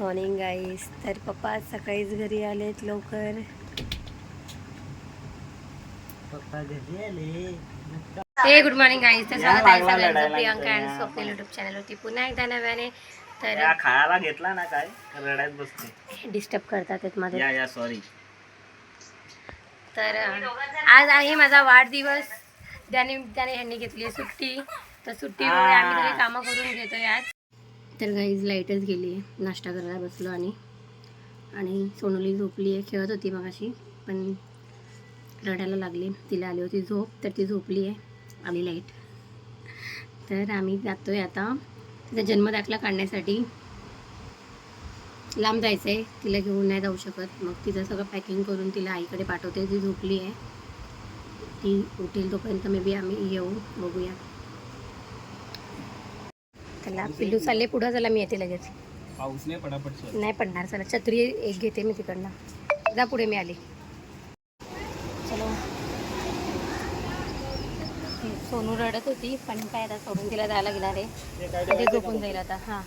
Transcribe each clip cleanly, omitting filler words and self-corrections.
Morning गाईस. तर पप्पा आज सकाळीच घरी आलेत लवकर. पप्पा घरी आले. हे गुड मॉर्निंग गाईस. तर स्वागत आहे सगळ्यांचं प्रियांका अँड स्वप्नील युट्यूब चॅनलवरती पुन्हा एकदा नव्याने. तर खायला घेतला ना काय रडायच बसते. डिस्टर्ब करतात मध्ये. या सॉरी. तर आज आहे माझा वाढदिवस. त्याने ह्यांनी घेतली सुट्टी. तर सुट्टीमुळे आम्ही सगळे कामं करून घेतोय आज. तर गाईज लाईटच गेली आहे. नाश्ता करायला बसलो आणि सोनली झोपली आहे. खेळत होती मगाशी पण रडायला लागली. तिला आली होती झोप तर ती झोपली आहे. आली लाईट. तर आम्ही जातोय आता तिचा जन्मदाखला काढण्यासाठी. लांब जायचं आहे. तिला घेऊन नाही जाऊ शकत. मग तिचं सगळं पॅकिंग करून तिला आईकडे पाठवते. ती झोपली आहे. ती उठेल तोपर्यंत मे बी आम्ही येऊ. बघूया. त्याला पिल्लू चालले पुढं. चला मी येते लगेच. पाऊस नाही पडापट नाही पडणार. चला छत्री एक घेते मी तिकडनं. जा पुढे मी आली. चलो. सोनू रडत होती पण काय आता सोडून तिला जायला लागणार आहे. ते झोपून जाईल आता. हां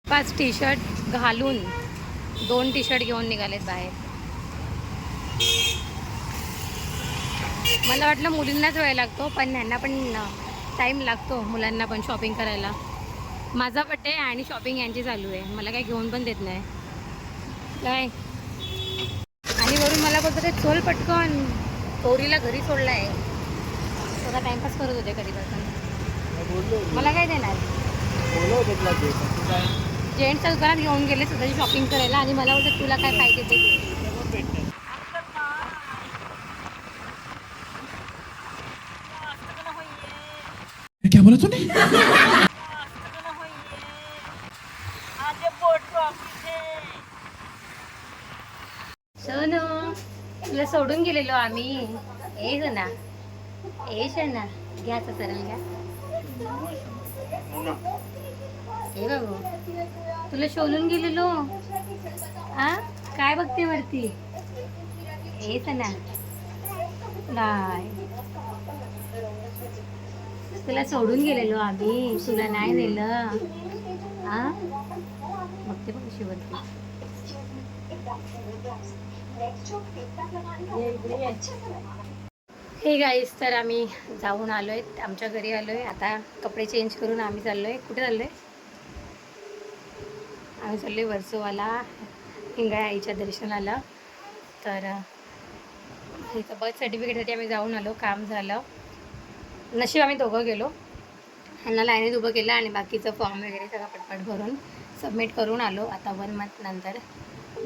5 टी-शर्ट घालून 2 टी-शर्ट घेऊन निघालेत बाहेर. मला वाटलं मुलींनाच वेळ लागतो पण ह्यांना पण टाईम लागतो. मुलांना पण शॉपिंग करायला. माझा बड्डे आहे आणि शॉपिंग यांची चालू आहे. मला काही घेऊन पण देत नाही काय. आणि वरून मला बोलतो ते चोल पटकन. पोरीला घरी सोडलं आहे. स्वतः टाईमपास करत होते कधीपासून. मला काय देणार. जेंट्सच्या दुकानात घेऊन गेले स्वतःची शॉपिंग करायला आणि मला बोलतात तुला काय पाहिजे ते. क्या बोला तूने? सोनू तुला सोडून गेलेलो आम्ही. ए ना ए ना घ्यायचं सरळ घ्या. हे बाबू तुला शोधून गेलेलो. हा काय बघते वरती. येच ना नाही. तुला सोडून गेलेलो आम्ही. तुला नाही दिलं. हा बघते बघ शिवरती. Hey guys. तर आम्ही जाऊन आलोय. आमच्या घरी आलोय. आता कपडे चेंज करून आम्ही चाललोय. कुठे चाललोय. आम्ही चाललोय वर्सोवाला हिंगळ्या आईच्या दर्शनाला. तर इथं बर्थ सर्टिफिकेटसाठी आम्ही जाऊन आलो. काम झालं. नशीब आम्ही दोघं गेलो. ह्यांना लाईनीत उभं केलं आणि बाकीचं फॉर्म वगैरे सगळं पटपट भरून सबमिट करून आलो. आता 1 मंथ नंतर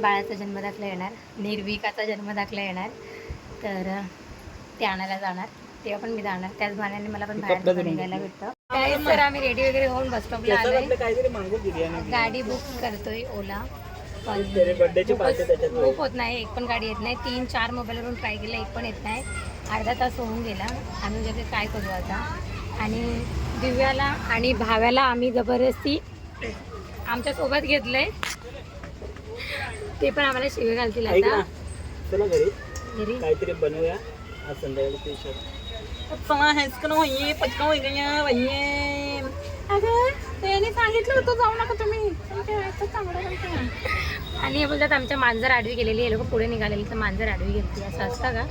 बाळाचा जन्मदाखला येणार. निर्विकाचा जन्मदाखला येणार. तर ते आणायला जाणार. तेव्हा पण मी जाणार. त्याच बहाण्याने मला पण बाहेर निघायला भेटतं. तर आम्ही रेडी वगैरे होऊन बस स्टॉपला आलोय. गाडी बुक करतोय ओला पण बुक होत नाही. एक पण गाडी येत नाही. 3-4 मोबाईलवरून ट्राय केलं. एक पण येत नाही. अर्धा तास होऊन गेला. आम्ही म्हणजे काय करू आता. आणि दिव्याला आणि भाव्याला आम्ही जबरदस्ती आमच्यासोबत घेतलंय. ते पण आम्हाला शिवे घालतील आता. चला घरी काहीतरी बनवूया. आज संध्याकाळी टी-शर्ट त्याने सांगितलं होतं जाऊ नका तुम्ही. आणि हे बोलतात आमच्या मांजर आडवी गेलेली. हे लोक पुढे निघालेली तर मांजर आडवी गेली. असं असतं का.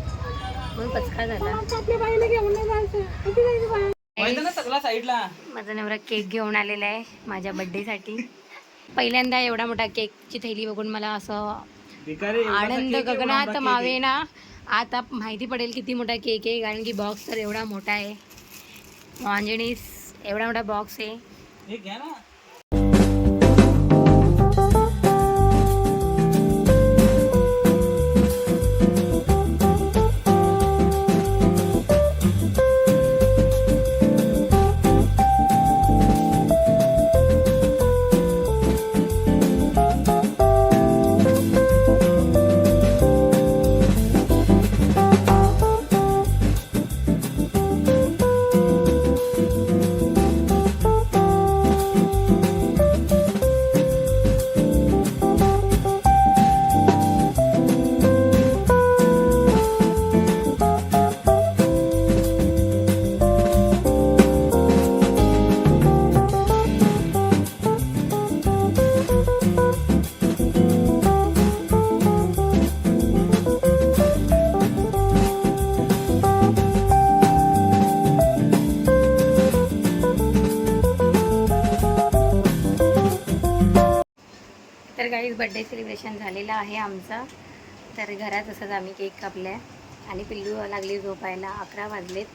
म्हणून पचका झाला. माझा नवरा केक घेऊन आलेला आहे माझ्या बर्थडेसाठी. पहिल्यांदा एवढा मोठा केकची थैली बघून मला असं आनंद गगनात मावेना. आता माहिती पडेल किती मोठा केक आहे. कारण की बॉक्स तर एवढा मोठा आहे. मॉन्जनीस एवढा मोठा बॉक्स आहे. तर गाईज बड्डे सेलिब्रेशन झालेलं आहे आमचा. तर घरात असंच आम्ही केक कापल्या आणि पिल्लू लागली झोपायला. 11 वाजलेत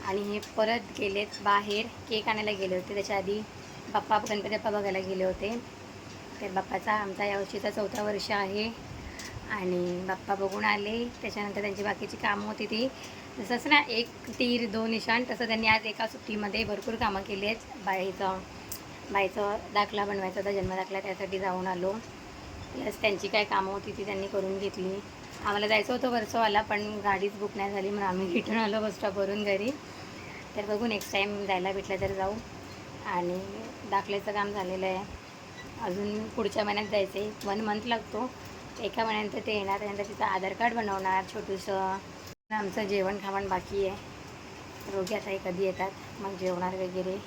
आणि हे परत गेलेत बाहेर. केक आणायला गेले होते, त्याच्या आधी गणपती बाप्पा बघायला गेले होते. तर बाप्पाचा आमचा यावर्षीचा 4था वर्ष आहे आणि बाप्पा बघून आले. त्याच्यानंतर त्यांची बाकीची कामं होती ती, जसंच ना एक तीर 2 निशाण, तसं त्यांनी आज एका सुट्टीमध्ये भरपूर कामं केली आहेत. बाईचं दाखला बनवायचा होता, जन्मदाखला, त्यासाठी जाऊन आलो. प्लस त्यांची काय कामं होती ती त्यांनी करून घेतली. आम्हाला जायचं होतं वर्सोवाला, पण गाडीच बुक नाही झाली, म्हणून आम्ही रिटर्न आलो बस स्टॉपवरून घरी. तर बघू नेक्स्ट टाईम जायला भेटलं तर जाऊ. आणि दाखल्याचं काम झालेलं आहे, अजून पुढच्या महिन्यात जायचं आहे. 1 मंथ लागतो. एका महिन्यानंतर ते येणार, त्यानंतर तिचं आधार कार्ड बनवणार छोटूसं. आमचं जेवण खावण बाकी आहे. रोगी आता कधी येतात मग जेवणार वगैरे.